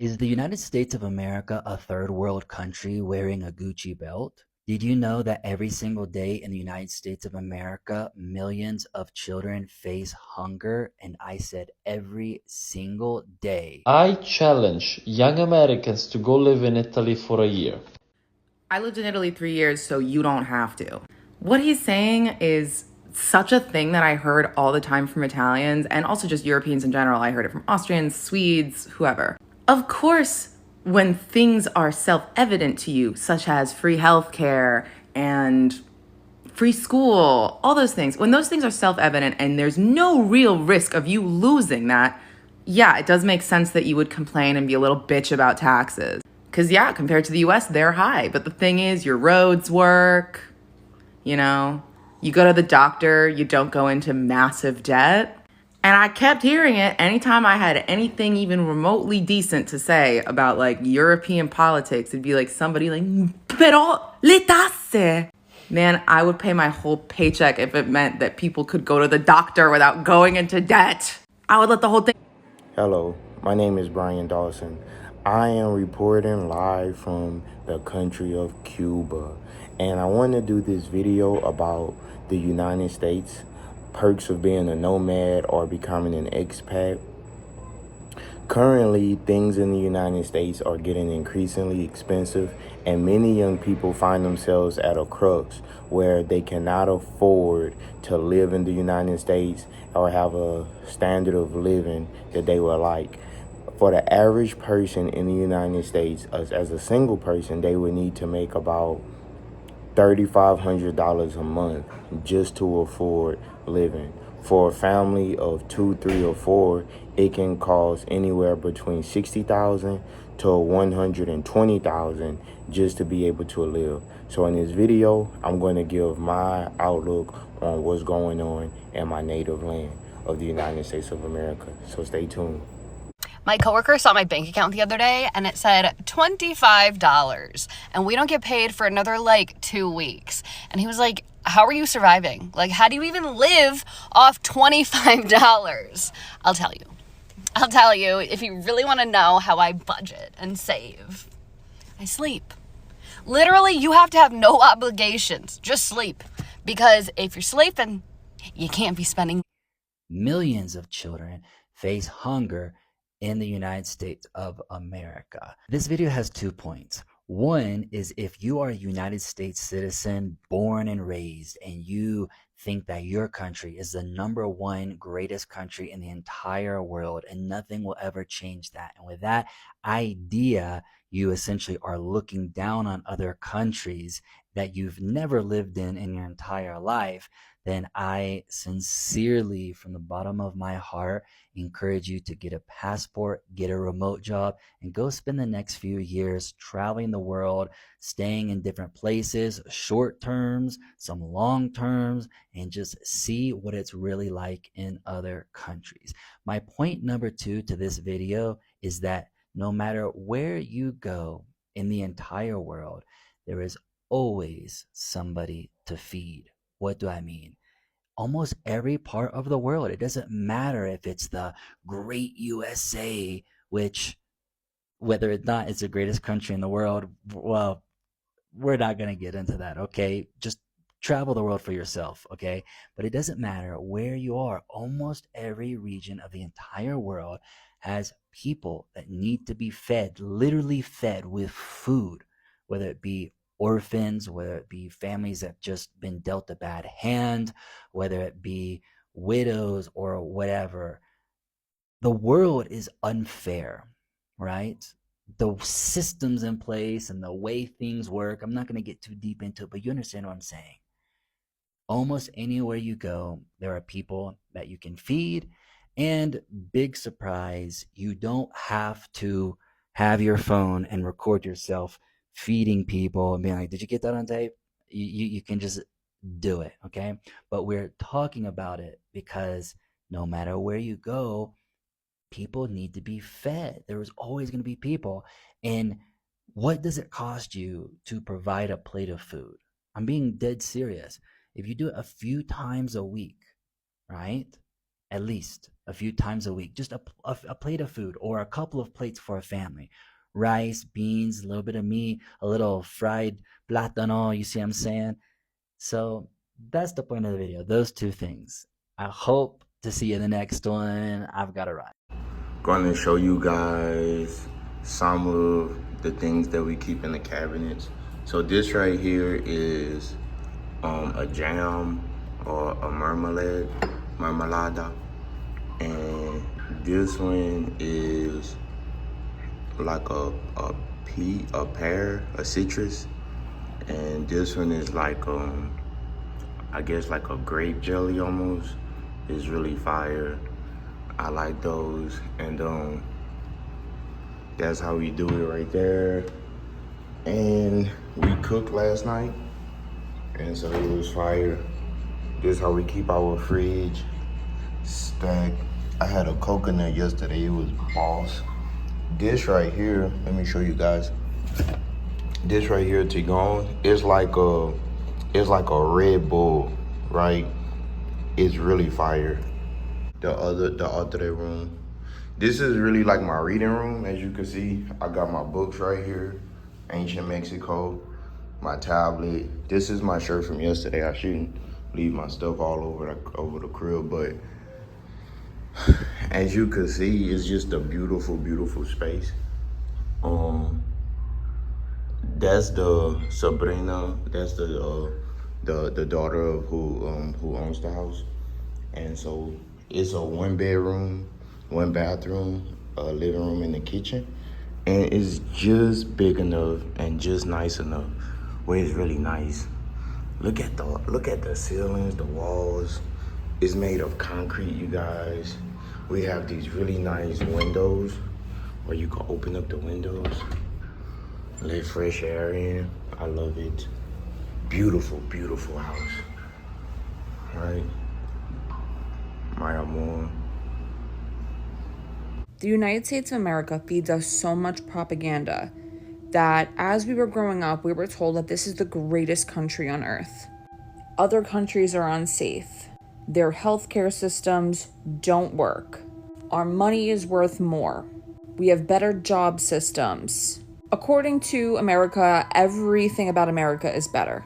Is the United States of America a third world country wearing a Gucci belt? Did you know that every single day in the United States of America, millions of children face hunger? And I said every single day. I challenge young Americans to go live in Italy for a year. I lived in Italy 3 years, so you don't have to. What he's saying is such a thing that I heard all the time from Italians and also just Europeans in general. I heard it from Austrians, Swedes, whoever. Of course, when things are self evident to you, such as free healthcare and free school, all those things, when those things are self evident and there's no real risk of you losing that, yeah, it does make sense that you would complain and be a little bitch about taxes. Because, yeah, compared to the US, they're high. But the thing is, your roads work, you know, you go to the doctor, you don't go into massive debt. And I kept hearing it anytime I had anything even remotely decent to say about like European politics. It'd be like somebody like, pero le tasse. Man, I would pay my whole paycheck if it meant that people could go to the doctor without going into debt. I would let the whole thing. Hello, my name is Brian Dawson. I am reporting live from the country of Cuba, and I want to do this video about the United States, perks of being a nomad or becoming an expat. Currently, things in the United States are getting increasingly expensive, and many young people find themselves at a crux where they cannot afford to live in the United States or have a standard of living that they would like. For the average person in the United States, as a single person, they would need to make about $3,500 a month just to afford living. For a family of two, three, or four, it can cost anywhere between $60,000 to $120,000 just to be able to live. So in this video, I'm going to give my outlook on what's going on in my native land of the United States of America. So stay tuned. My coworker saw my bank account the other day and it said $25 and we don't get paid for another like 2 weeks. And he was like, how are you surviving? Like, how do you even live off $25? I'll tell you. I'll tell you if you really want to know how I budget and save. I sleep. Literally, you have to have no obligations. Just sleep. Because if you're sleeping, you can't be spending. Millions of children face hunger in the United States of America. This video has 2 points. One is if you are a United States citizen, born and raised, and you think that your country is the #1 greatest country in the entire world and nothing will ever change that. And with that idea, you essentially are looking down on other countries that you've never lived in your entire life, then I sincerely, from the bottom of my heart, encourage you to get a passport, get a remote job, and go spend the next few years traveling the world, staying in different places, short terms, some long terms, and just see what it's really like in other countries. My point number 2 to this video is that no matter where you go in the entire world, there is always somebody to feed. What do I mean? Almost every part of the world. It doesn't matter if it's the great USA, which, whether or not it's the greatest country in the world, well, we're not going to get into that, okay? Just travel the world for yourself, okay? But it doesn't matter where you are. Almost every region of the entire world has people that need to be fed, literally fed with food, whether it be orphans, whether it be families that just been dealt a bad hand, whether it be widows or whatever. The world is unfair, right? The systems in place and the way things work, I'm not going to get too deep into it, but you understand what I'm saying. Almost anywhere you go, there are people that you can feed, and big surprise, you don't have to have your phone and record yourself feeding people and being like, did you get that on tape? You can just do it, okay? But we're talking about it because no matter where you go, people need to be fed. There is always going to be people. And what does it cost you to provide a plate of food? I'm being dead serious. If you do it a few times a week, right? at least a few times a week, just a plate of food or a couple of plates for a family. Rice, beans, a little bit of meat, a little fried plátano, you see what I'm saying? So that's the point of the video, those two things. I hope to see you in the next one. I've got to run. Going to show you guys some of the things that we keep in the cabinets. So this right here is a jam or a marmalada, and this one is like a pear, a citrus, and this one is like I guess like a grape jelly almost. It's really fire. I like those, and that's how we do it right there. And we cooked last night, and so it was fire. This is how we keep our fridge stacked. I had a coconut yesterday, it was boss. This right here, let me show you guys. This right here, Tigone, it's like a Red Bull, right? It's really fire. The other room. This is really like my reading room. As you can see, I got my books right here. Ancient Mexico, my tablet. This is my shirt from yesterday. I shouldn't leave my stuff all over the crib, but as you can see, it's just a beautiful, beautiful space. That's the Sabrina. That's the daughter of who owns the house, and so it's a 1 bedroom, 1 bathroom, a living room in the kitchen, and it's just big enough and just nice enough where it's really nice. Look at the ceilings, the walls. It's made of concrete, you guys. We have these really nice windows where you can open up the windows, let fresh air in. I love it. Beautiful, beautiful house, right? My amor. The United States of America feeds us so much propaganda that as we were growing up, we were told that this is the greatest country on earth. Other countries are unsafe. Their healthcare systems don't work. Our money is worth more. We have better job systems. According to America, everything about America is better.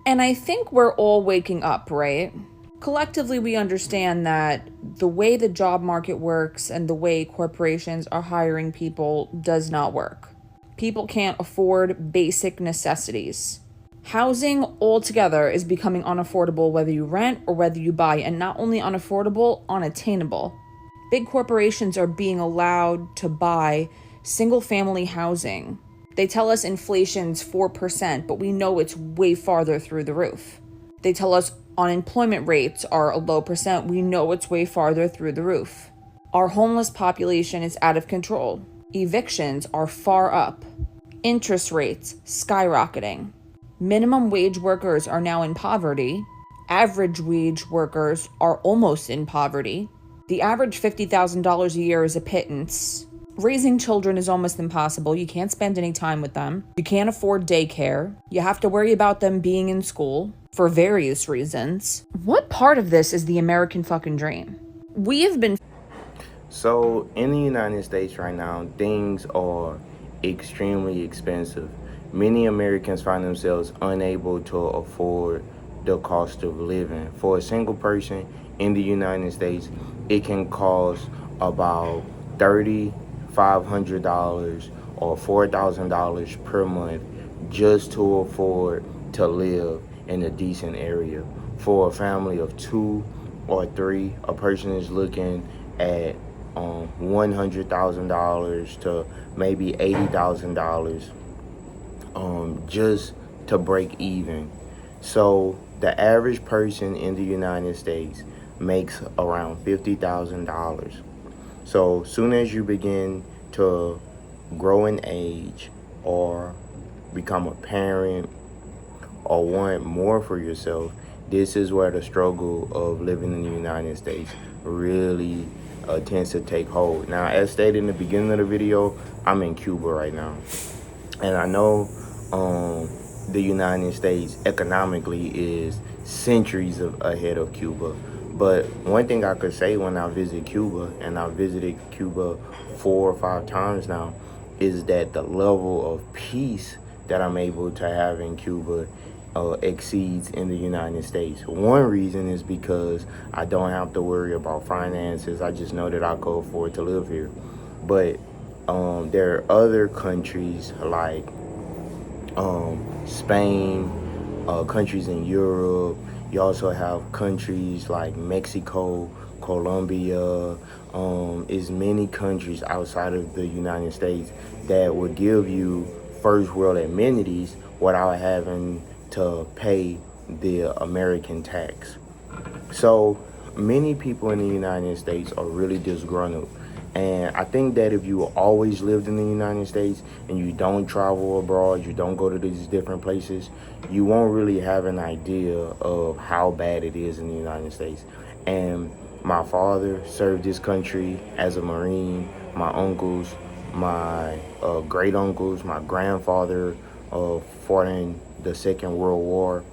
And I think we're all waking up, right? Collectively, we understand that the way the job market works and the way corporations are hiring people does not work. People can't afford basic necessities. Housing altogether is becoming unaffordable whether you rent or whether you buy, and not only unaffordable, unattainable. Big corporations are being allowed to buy single-family housing. They tell us inflation's 4%, but we know it's way farther through the roof. They tell us unemployment rates are a low percent. We know it's way farther through the roof. Our homeless population is out of control. Evictions are far up. Interest rates skyrocketing. Minimum wage workers are now in poverty. Average wage workers are almost in poverty. The average $50,000 a year is a pittance. Raising children is almost impossible. You can't spend any time with them. You can't afford daycare. You have to worry about them being in school for various reasons. What part of this is the American fucking dream? We have been... So in the United States right now, things are extremely expensive. Many Americans find themselves unable to afford the cost of living. For a single person in the United States, it can cost about $3,500 or $4,000 per month just to afford to live in a decent area. For a family of 2 or 3, a person is looking at $100,000 to maybe $80,000 just to break even. So the average person in the United States makes around $50,000. So soon as you begin to grow in age or become a parent or want more for yourself, this is where the struggle of living in the United States really tends to take hold. Now, as stated in the beginning of the video, I'm in Cuba right now. And I know the United States economically is centuries ahead of Cuba. But one thing I could say when I visit Cuba, and I visited Cuba 4 or 5 times now, is that the level of peace that I'm able to have in Cuba exceeds in the United States. One reason is because I don't have to worry about finances. I just know that I can afford to live here. But there are other countries like Spain, countries in Europe. You also have countries like Mexico, Colombia, is many countries outside of the United States that would give you first world amenities without having to pay the American tax. So many people in the United States are really disgruntled. And I think that if you always lived in the United States and you don't travel abroad, you don't go to these different places, you won't really have an idea of how bad it is in the United States. And my father served this country as a Marine. My uncles, my great uncles, my grandfather fought in the Second World War.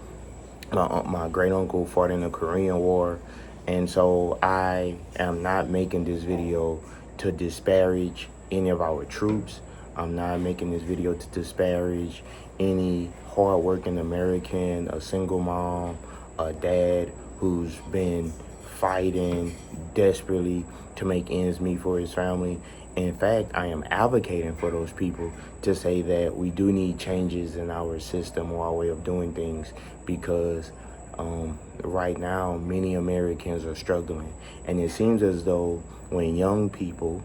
My great uncle fought in the Korean War. And so I am not making this video to disparage any of our troops. I'm not making this video to disparage any hardworking American, a single mom, a dad who's been fighting desperately to make ends meet for his family. In fact, I am advocating for those people to say that we do need changes in our system or our way of doing things, because right now many Americans are struggling. And it seems as though when young people,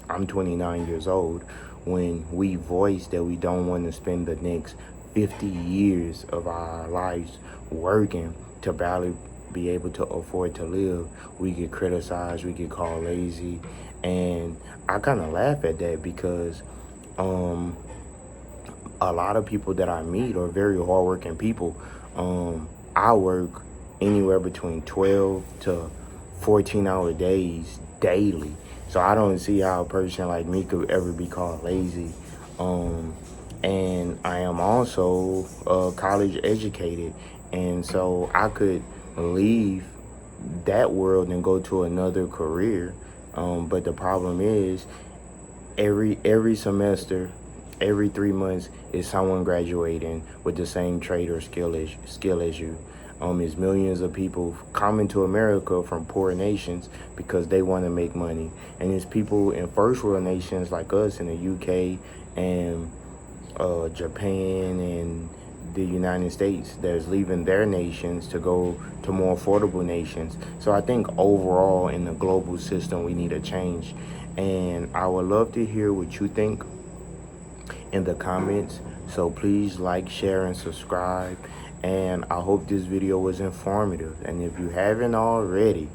I'm 29 years old, when we voice that we don't want to spend the next 50 years of our lives working to barely be able to afford to live, we get criticized, we get called lazy. And I kind of laugh at that, because a lot of people that I meet are very hardworking people. I work anywhere between 12 to 14-hour days daily. So I don't see how a person like me could ever be called lazy. And I am also college educated. And so I could leave that world and go to another career. But the problem is every semester, every 3 months is someone graduating with the same trade or skill as you. There's millions of people coming to America from poor nations because they want to make money. And there's people in first world nations like us in the UK and Japan and the United States that's leaving their nations to go to more affordable nations. So I think overall in the global system we need a change. And I would love to hear what you think in the comments. So please like, share, and subscribe. And I hope this video was informative. And if you haven't already,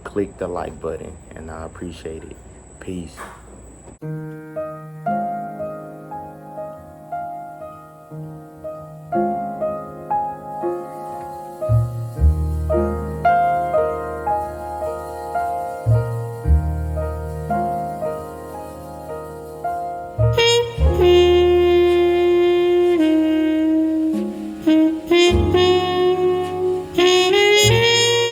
click the like button, and I appreciate it. Peace.